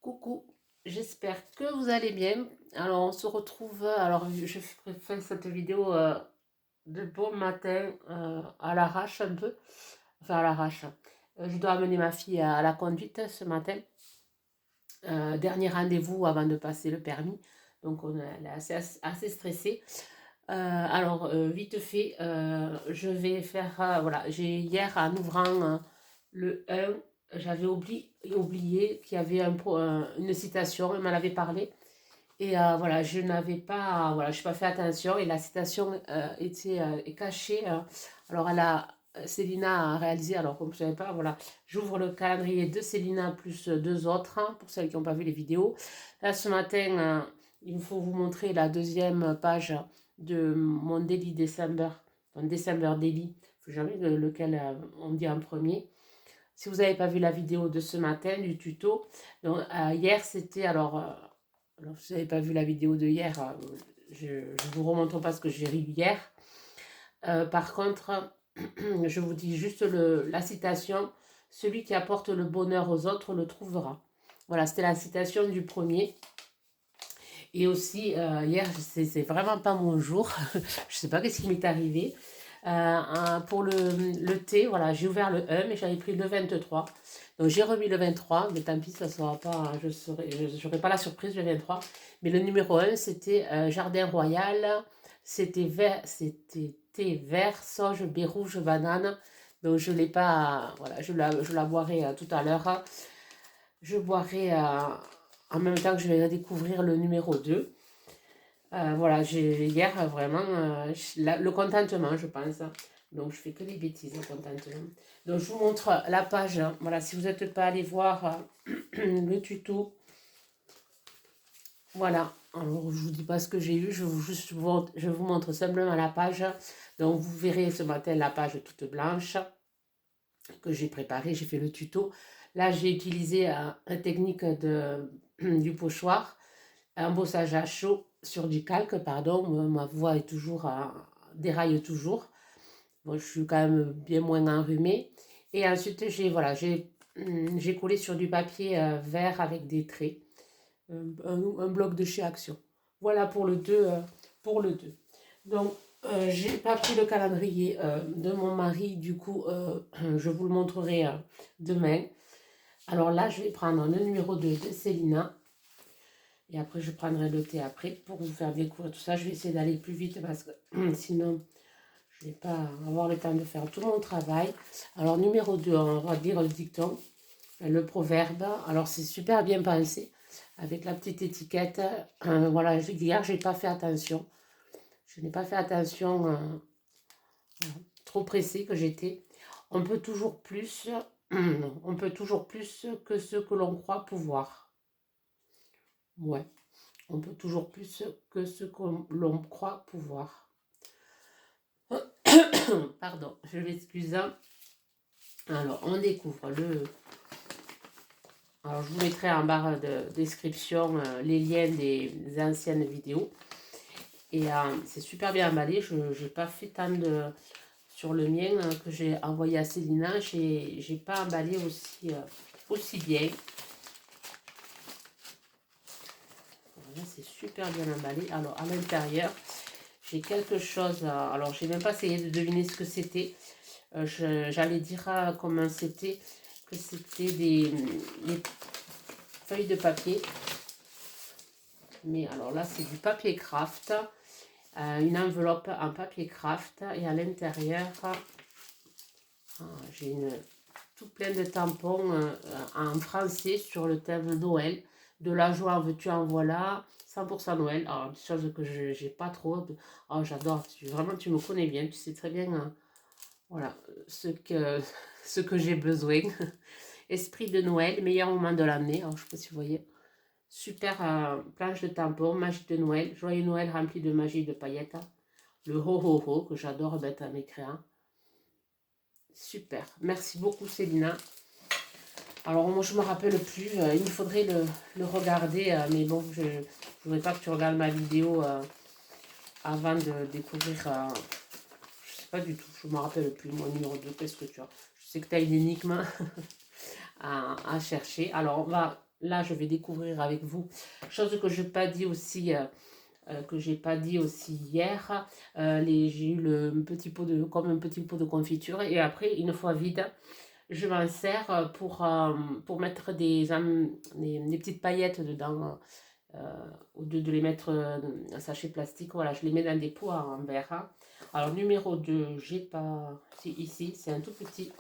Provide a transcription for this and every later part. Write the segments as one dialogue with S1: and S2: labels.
S1: Coucou, j'espère que vous allez bien. Alors, on se retrouve. Alors, je fais cette vidéo de bon matin à l'arrache un peu. Enfin, à l'arrache. Je dois amener ma fille à la conduite ce matin. Dernier rendez-vous avant de passer le permis. Donc, elle est assez stressée. Vite fait, je vais faire. Voilà, j'ai hier en ouvrant le 1, j'avais oublié qu'il y avait une citation, elle m'en avait parlé. Et voilà, je n'avais pas, voilà, je n'ai pas fait attention et la citation était cachée. Alors, Célina a réalisé, alors comme je ne savais pas, voilà, j'ouvre le calendrier de Célina plus deux autres, hein, pour celles qui n'ont pas vu les vidéos. Là, ce matin, il faut vous montrer la deuxième page de mon Daily December, mon December Daily, je ne sais jamais lequel on dit en premier. Si vous n'avez pas vu la vidéo de ce matin, du tuto, donc, hier c'était, alors si vous n'avez pas vu la vidéo de hier, je ne vous remontre pas ce que j'ai lu hier. Par contre, je vous dis juste la citation, « Celui qui apporte le bonheur aux autres le trouvera ». Voilà, c'était la citation du premier. Et aussi, hier, c'est vraiment pas mon jour. Je ne sais pas qu'est-ce qui m'est arrivé. Pour le thé, voilà, j'ai ouvert le 1, mais j'avais pris le 23. Donc j'ai remis le 23, mais tant pis, ça sera pas, je n'aurai pas la surprise le 23. Mais le numéro 1, c'était Jardin Royal. C'était thé vert, sauge, baie rouge, banane. Donc je l'ai pas, voilà, je la boirai tout à l'heure. Je boirai en même temps que je vais découvrir le numéro 2. Voilà, j'ai hier vraiment le contentement, je pense. Donc, je fais que des bêtises, le contentement. Donc, je vous montre la page. Voilà, si vous n'êtes pas allé voir le tuto. Voilà, alors je vous dis pas ce que j'ai eu, je vous montre simplement la page. Donc, vous verrez ce matin la page toute blanche que j'ai préparée, j'ai fait le tuto. Là, j'ai utilisé une technique du pochoir, un bossage à chaud sur du calque, pardon, ma voix est toujours, déraille toujours. Bon, je suis quand même bien moins enrhumée. Et ensuite, j'ai collé sur du papier vert avec des traits, un bloc de chez Action. Voilà pour le 2. Pour le 2. Donc, j'ai pas pris le calendrier de mon mari, du coup, je vous le montrerai demain. Alors là, je vais prendre le numéro 2 de Célina. Et après, je prendrai le thé après pour vous faire découvrir tout ça. Je vais essayer d'aller plus vite parce que sinon, je ne vais pas avoir le temps de faire tout mon travail. Alors, numéro 2, on va dire le dicton, le proverbe. Alors, c'est super bien pensé avec la petite étiquette. Voilà, hier, je n'ai pas fait attention. Je n'ai pas fait attention, trop pressée que j'étais. On peut toujours plus, on peut toujours plus que ce que l'on croit pouvoir. Ouais. On peut toujours plus que ce que l'on croit pouvoir. Pardon, je m'excuse. Alors, on découvre le... Alors, je vous mettrai en barre de description les liens des anciennes vidéos. Et c'est super bien emballé. Je n'ai pas fait tant de... Sur le mien que j'ai envoyé à Célina, j'ai pas emballé aussi bien. Voilà, c'est super bien emballé. Alors, à l'intérieur, j'ai quelque chose... alors, j'ai même pas essayé de deviner ce que c'était. J'allais dire comment c'était, que c'était des feuilles de papier. Mais alors là, c'est du papier craft. Une enveloppe en papier craft. Et à l'intérieur, j'ai tout plein de tampons en français sur le thème Noël. De la joie en veux-tu en voilà. 100% Noël. Alors, une chose que je n'ai pas trop. Oh, j'adore. Vraiment, tu me connais bien. Tu sais très bien voilà ce que j'ai besoin. Esprit de Noël, meilleur moment de l'année. Alors, je ne sais pas si vous voyez. Super planche de tampons, magie de Noël. Joyeux Noël rempli de magie et de paillettes. Le ho-ho-ho que j'adore mettre à mes crayons. Super. Merci beaucoup, Célina. Alors, moi, je ne me rappelle plus. Il me faudrait le regarder. Mais bon, je ne voudrais pas que tu regardes ma vidéo avant de découvrir... je ne sais pas du tout. Je ne me rappelle plus. Mon numéro 2, qu'est-ce que tu as? Je sais que tu as une énigme à chercher. Alors, on va là, je vais découvrir avec vous, chose que je n'ai pas dit aussi, hier. J'ai eu le petit pot de, comme un petit pot de confiture. Et après, une fois vide, je m'en sers pour mettre des petites paillettes dedans. Au lieu de les mettre en sachet plastique, voilà, je les mets dans des pots en verre, hein. Alors, numéro 2 j'ai pas. Si, ici, c'est un tout petit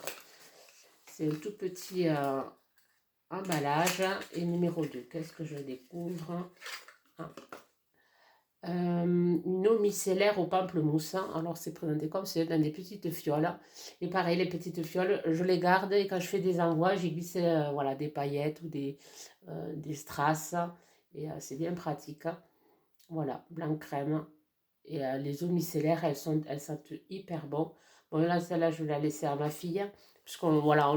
S1: emballage. Et numéro 2 qu'est-ce que je découvre? Ah. Une eau micellaire au pamplemousse, hein. Alors, c'est présenté comme c'est dans des petites fioles. Et pareil, les petites fioles, je les garde et quand je fais des envois, j'y glisse voilà, des paillettes ou des strass. Et c'est bien pratique, hein. Voilà, blanc crème. Et les eaux micellaires, elles sentent hyper bon. Bon, là, celle-là, je vais la laisser à ma fille. Puisqu'on, voilà,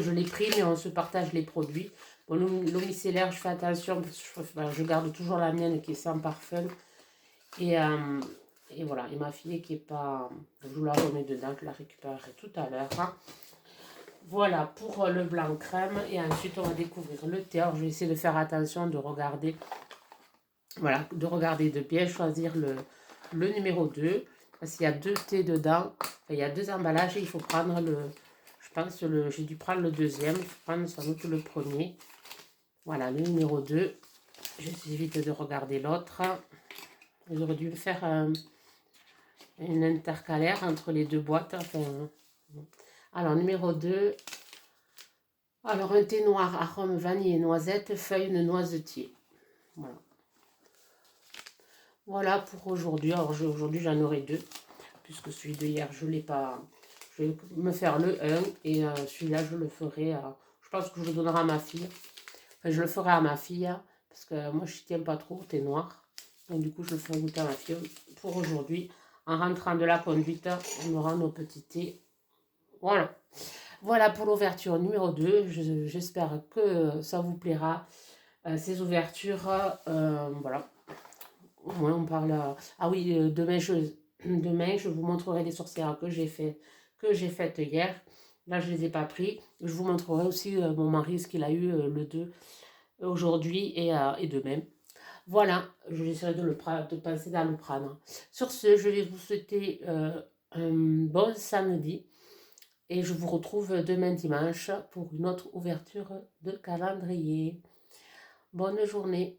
S1: je l'ai pris, mais on se partage les produits. Bon, l'eau micellaire, je fais attention parce que voilà, je garde toujours la mienne qui est sans parfum. Et, euh, et voilà, et ma fille qui est pas. Je vous la remets dedans, je la récupérerai tout à l'heure, hein. Voilà pour le blanc crème. Et ensuite, on va découvrir le thé. Alors, je vais essayer de faire attention, de regarder. Voilà, de regarder, de bien choisir le numéro 2. Parce qu'il y a 2 thés dedans. Enfin, il y a 2 emballages et il faut prendre je pense, j'ai dû prendre le deuxième. Il faut prendre sans doute le premier. Voilà, le numéro 2. J'évite de regarder l'autre. J'aurais dû faire une intercalaire entre les 2 boîtes. Enfin, alors, numéro 2. Alors, un thé noir, arôme vanille et noisette, feuille de noisetier. Voilà. Voilà pour aujourd'hui. Alors, aujourd'hui, j'en aurai 2. Puisque celui de hier, je ne l'ai pas. Je vais me faire le 1. Et celui-là, je le ferai. Je pense que je le donnerai à ma fille. Enfin, je le ferai à ma fille. Parce que moi, je ne tiens pas trop au thé noir. Donc, du coup, je le ferai goûter à ma fille pour aujourd'hui. En rentrant de la conduite, on aura nos petits thés. Voilà. Voilà pour l'ouverture numéro 2. J'espère que ça vous plaira. Ces ouvertures, voilà. Au moins, on parle. Ah oui, demain, je vous montrerai les sorcières que j'ai faites hier. Là, je ne les ai pas pris. Je vous montrerai aussi mon mari, ce qu'il a eu le 2 aujourd'hui et demain. Voilà, je essaierai de passer dans le prendre. Sur ce, je vais vous souhaiter un bon samedi. Et je vous retrouve demain dimanche pour une autre ouverture de calendrier. Bonne journée.